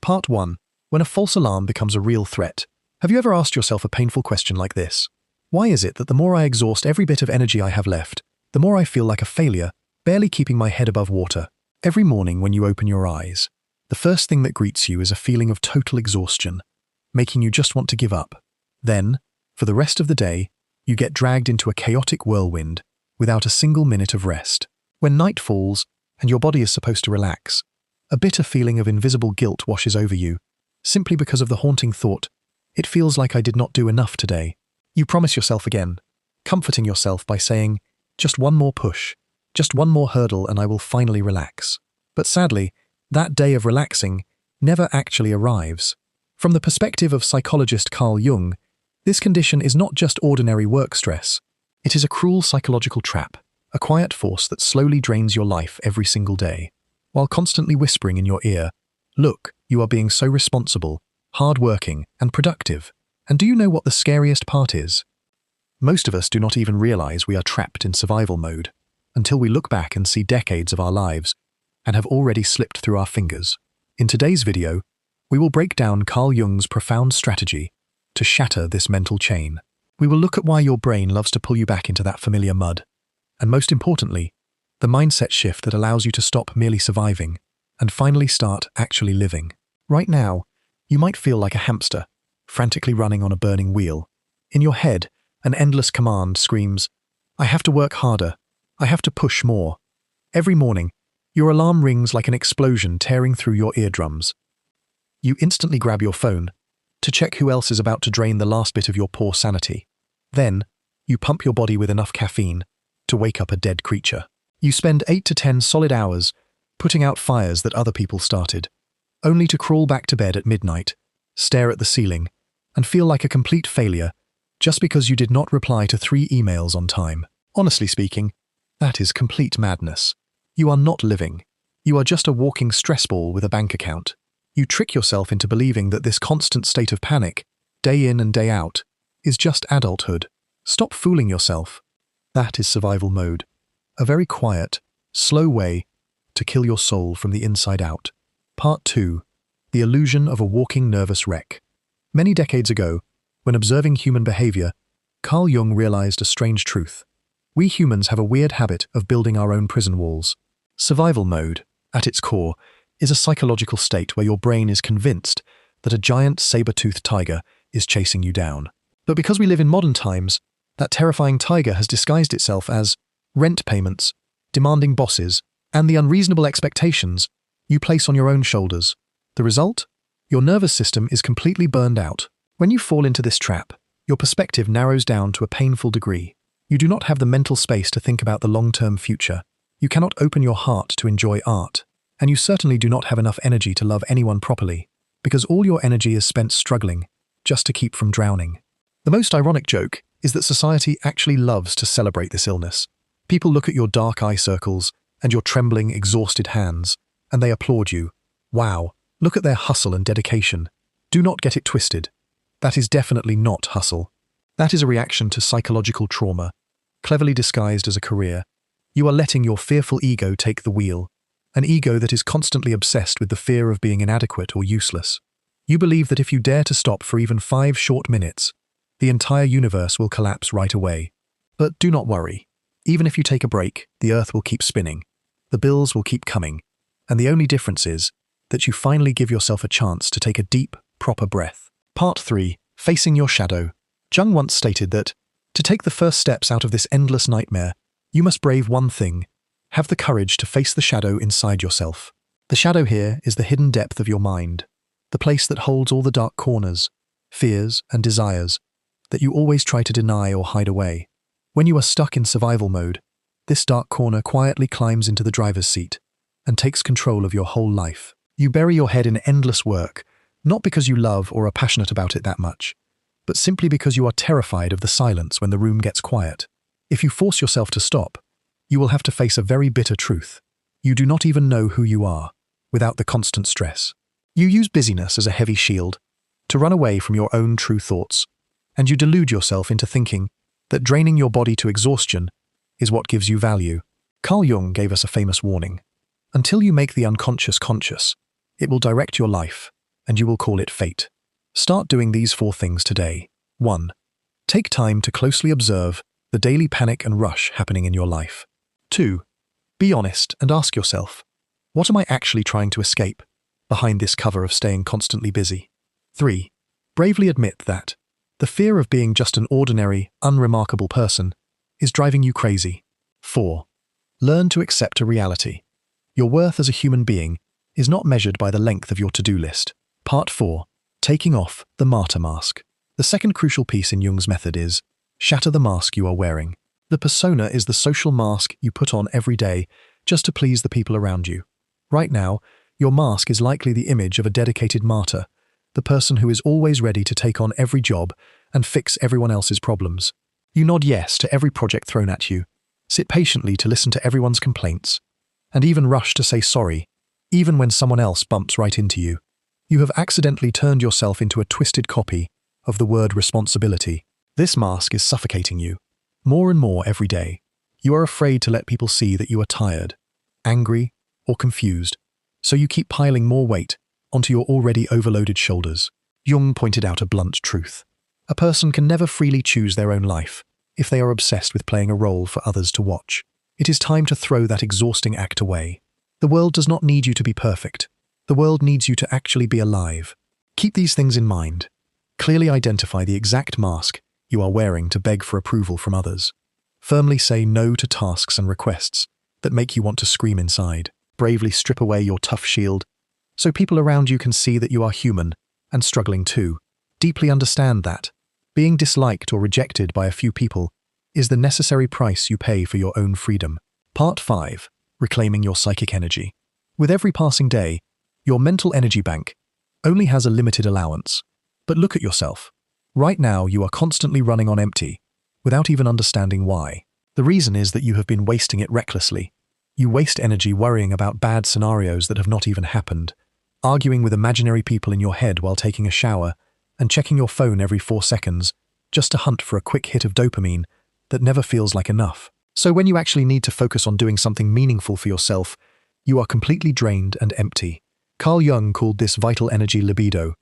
Part 1. When a false alarm becomes a real threat. Have you ever asked yourself a painful question like this? Why is it that the more I exhaust every bit of energy I have left, the more I feel like a failure, barely keeping my head above water? Every morning when you open your eyes, the first thing that greets you is a feeling of total exhaustion, making you just want to give up. Then, for the rest of the day, you get dragged into a chaotic whirlwind without a single minute of rest. When night falls and your body is supposed to relax, a bitter feeling of invisible guilt washes over you, simply because of the haunting thought, "It feels like I did not do enough today." You promise yourself again, comforting yourself by saying, "Just one more push, just one more hurdle and I will finally relax." But sadly, that day of relaxing never actually arrives. From the perspective of psychologist Carl Jung, this condition is not just ordinary work stress. It is a cruel psychological trap, a quiet force that slowly drains your life every single day, while constantly whispering in your ear, "Look, you are being so responsible, hard-working, and productive." And do you know what the scariest part is? Most of us do not even realize we are trapped in survival mode until we look back and see decades of our lives and have already slipped through our fingers. In today's video, we will break down Carl Jung's profound strategy to shatter this mental chain. We will look at why your brain loves to pull you back into that familiar mud, and most importantly, the mindset shift that allows you to stop merely surviving and finally start actually living. Right now, you might feel like a hamster, frantically running on a burning wheel. In your head, an endless command screams, "I have to work harder. I have to push more." Every morning, your alarm rings like an explosion tearing through your eardrums. You instantly grab your phone to check who else is about to drain the last bit of your poor sanity. Then, you pump your body with enough caffeine to wake up a dead creature. You spend 8 to 10 solid hours putting out fires that other people started, only to crawl back to bed at midnight, stare at the ceiling, and feel like a complete failure just because you did not reply to 3 emails on time. Honestly speaking, that is complete madness. You are not living. You are just a walking stress ball with a bank account. You trick yourself into believing that this constant state of panic, day in and day out, is just adulthood. Stop fooling yourself. That is survival mode. A very quiet, slow way to kill your soul from the inside out. Part 2. The illusion of a walking nervous wreck. Many decades ago, when observing human behavior, Carl Jung realized a strange truth. We humans have a weird habit of building our own prison walls. Survival mode, at its core, is a psychological state where your brain is convinced that a giant saber-toothed tiger is chasing you down. But because we live in modern times, that terrifying tiger has disguised itself as rent payments, demanding bosses, and the unreasonable expectations you place on your own shoulders. The result? Your nervous system is completely burned out. When you fall into this trap, your perspective narrows down to a painful degree. You do not have the mental space to think about the long-term future. You cannot open your heart to enjoy art. And you certainly do not have enough energy to love anyone properly, because all your energy is spent struggling just to keep from drowning. The most ironic joke is that society actually loves to celebrate this illness. People look at your dark eye circles and your trembling, exhausted hands, and they applaud you. Wow, look at their hustle and dedication. Do not get it twisted. That is definitely not hustle. That is a reaction to psychological trauma, cleverly disguised as a career. You are letting your fearful ego take the wheel, an ego that is constantly obsessed with the fear of being inadequate or useless. You believe that if you dare to stop for even 5 short minutes, the entire universe will collapse right away. But do not worry. Even if you take a break, the earth will keep spinning. The bills will keep coming. And the only difference is that you finally give yourself a chance to take a deep, proper breath. Part 3. Facing your shadow. Jung once stated that, to take the first steps out of this endless nightmare, you must brave one thing. Have the courage to face the shadow inside yourself. The shadow here is the hidden depth of your mind, the place that holds all the dark corners, fears, and desires that you always try to deny or hide away. When you are stuck in survival mode, this dark corner quietly climbs into the driver's seat and takes control of your whole life. You bury your head in endless work, not because you love or are passionate about it that much, but simply because you are terrified of the silence when the room gets quiet. If you force yourself to stop, you will have to face a very bitter truth. You do not even know who you are, without the constant stress. You use busyness as a heavy shield to run away from your own true thoughts, and you delude yourself into thinking that draining your body to exhaustion is what gives you value. Carl Jung gave us a famous warning. Until you make the unconscious conscious, it will direct your life. and you will call it fate. Start doing these 4 things today. 1. Take time to closely observe the daily panic and rush happening in your life. 2. Be honest and ask yourself, what am I actually trying to escape behind this cover of staying constantly busy? 3. Bravely admit that the fear of being just an ordinary, unremarkable person is driving you crazy. 4. Learn to accept a reality. Your worth as a human being is not measured by the length of your to-do list. Part 4. Taking off the martyr mask. The second crucial piece in Jung's method is shatter the mask you are wearing. The persona is the social mask you put on every day just to please the people around you. Right now, your mask is likely the image of a dedicated martyr, the person who is always ready to take on every job and fix everyone else's problems. You nod yes to every project thrown at you, sit patiently to listen to everyone's complaints, and even rush to say sorry, even when someone else bumps right into you. You have accidentally turned yourself into a twisted copy of the word responsibility. This mask is suffocating you. More and more every day, you are afraid to let people see that you are tired, angry, or confused, so you keep piling more weight onto your already overloaded shoulders. Jung pointed out a blunt truth. A person can never freely choose their own life if they are obsessed with playing a role for others to watch. It is time to throw that exhausting act away. The world does not need you to be perfect. The world needs you to actually be alive. Keep these things in mind. Clearly identify the exact mask you are wearing to beg for approval from others. Firmly say no to tasks and requests that make you want to scream inside. Bravely strip away your tough shield so people around you can see that you are human and struggling too. Deeply understand that being disliked or rejected by a few people is the necessary price you pay for your own freedom. Part 5. Reclaiming your psychic energy. With every passing day, your mental energy bank only has a limited allowance. But look at yourself. Right now, you are constantly running on empty, without even understanding why. The reason is that you have been wasting it recklessly. You waste energy worrying about bad scenarios that have not even happened, arguing with imaginary people in your head while taking a shower, and checking your phone every 4 seconds just to hunt for a quick hit of dopamine that never feels like enough. So when you actually need to focus on doing something meaningful for yourself, you are completely drained and empty. Carl Jung called this vital energy libido.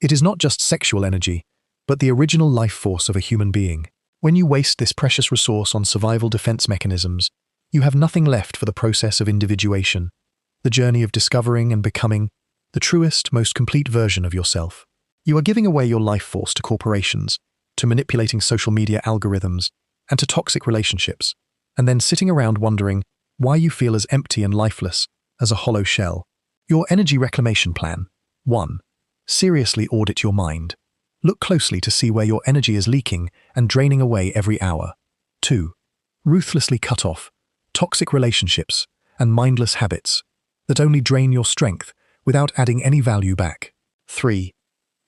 It is not just sexual energy, but the original life force of a human being. When you waste this precious resource on survival defense mechanisms, you have nothing left for the process of individuation, the journey of discovering and becoming the truest, most complete version of yourself. You are giving away your life force to corporations, to manipulating social media algorithms, and to toxic relationships, and then sitting around wondering why you feel as empty and lifeless as a hollow shell. Your energy reclamation plan. 1. Seriously audit your mind. Look closely to see where your energy is leaking and draining away every hour. 2. Ruthlessly cut off toxic relationships and mindless habits that only drain your strength without adding any value back. 3.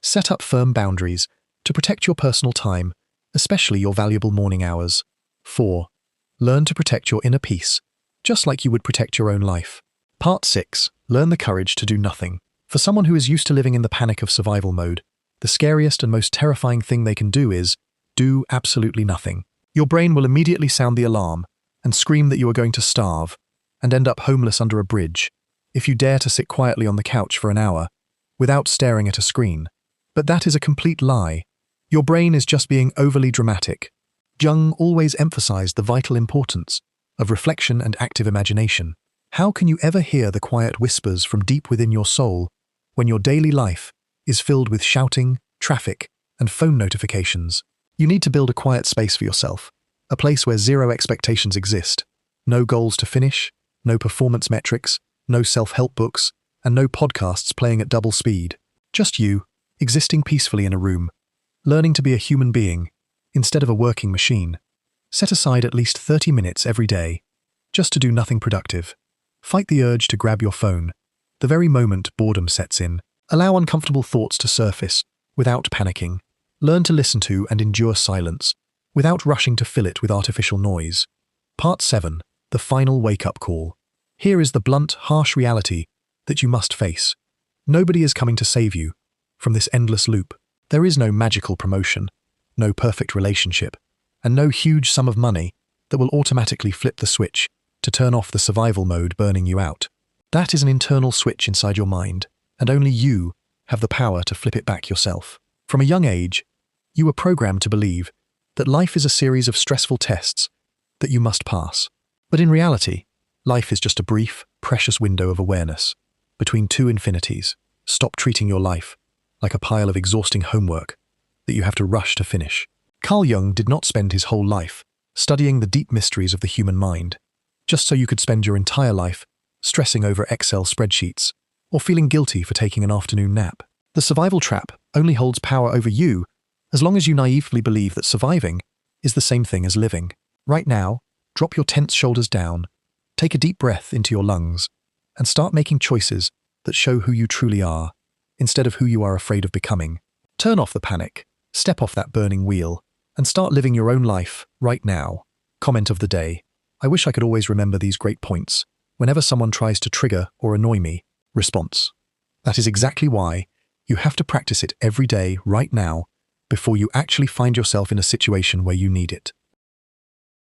Set up firm boundaries to protect your personal time, especially your valuable morning hours. 4. Learn to protect your inner peace, just like you would protect your own life. Part 6. Learn the courage to do nothing. For someone who is used to living in the panic of survival mode, the scariest and most terrifying thing they can do is do absolutely nothing. Your brain will immediately sound the alarm and scream that you are going to starve and end up homeless under a bridge if you dare to sit quietly on the couch for an hour without staring at a screen. But that is a complete lie. Your brain is just being overly dramatic. Jung always emphasized the vital importance of reflection and active imagination. How can you ever hear the quiet whispers from deep within your soul when your daily life is filled with shouting, traffic, and phone notifications? You need to build a quiet space for yourself, a place where zero expectations exist, no goals to finish, no performance metrics, no self-help books, and no podcasts playing at double speed. Just you, existing peacefully in a room, learning to be a human being instead of a working machine. Set aside at least 30 minutes every day just to do nothing productive. Fight the urge to grab your phone the very moment boredom sets in. Allow uncomfortable thoughts to surface without panicking. Learn to listen to and endure silence without rushing to fill it with artificial noise. Part 7. The final wake-up call. Here is the blunt, harsh reality that you must face. Nobody is coming to save you from this endless loop. There is no magical promotion, no perfect relationship, and no huge sum of money that will automatically flip the switch to turn off the survival mode burning you out. That is an internal switch inside your mind, and only you have the power to flip it back yourself. From a young age, you were programmed to believe that life is a series of stressful tests that you must pass. But in reality, life is just a brief, precious window of awareness between two infinities. Stop treating your life like a pile of exhausting homework that you have to rush to finish. Carl Jung did not spend his whole life studying the deep mysteries of the human mind, just so you could spend your entire life stressing over Excel spreadsheets or feeling guilty for taking an afternoon nap. The survival trap only holds power over you as long as you naively believe that surviving is the same thing as living. Right now, drop your tense shoulders down, take a deep breath into your lungs, and start making choices that show who you truly are, instead of who you are afraid of becoming. Turn off the panic, step off that burning wheel, and start living your own life right now. Comment of the day: I wish I could always remember these great points whenever someone tries to trigger or annoy me. Response: that is exactly why you have to practice it every day right now before you actually find yourself in a situation where you need it.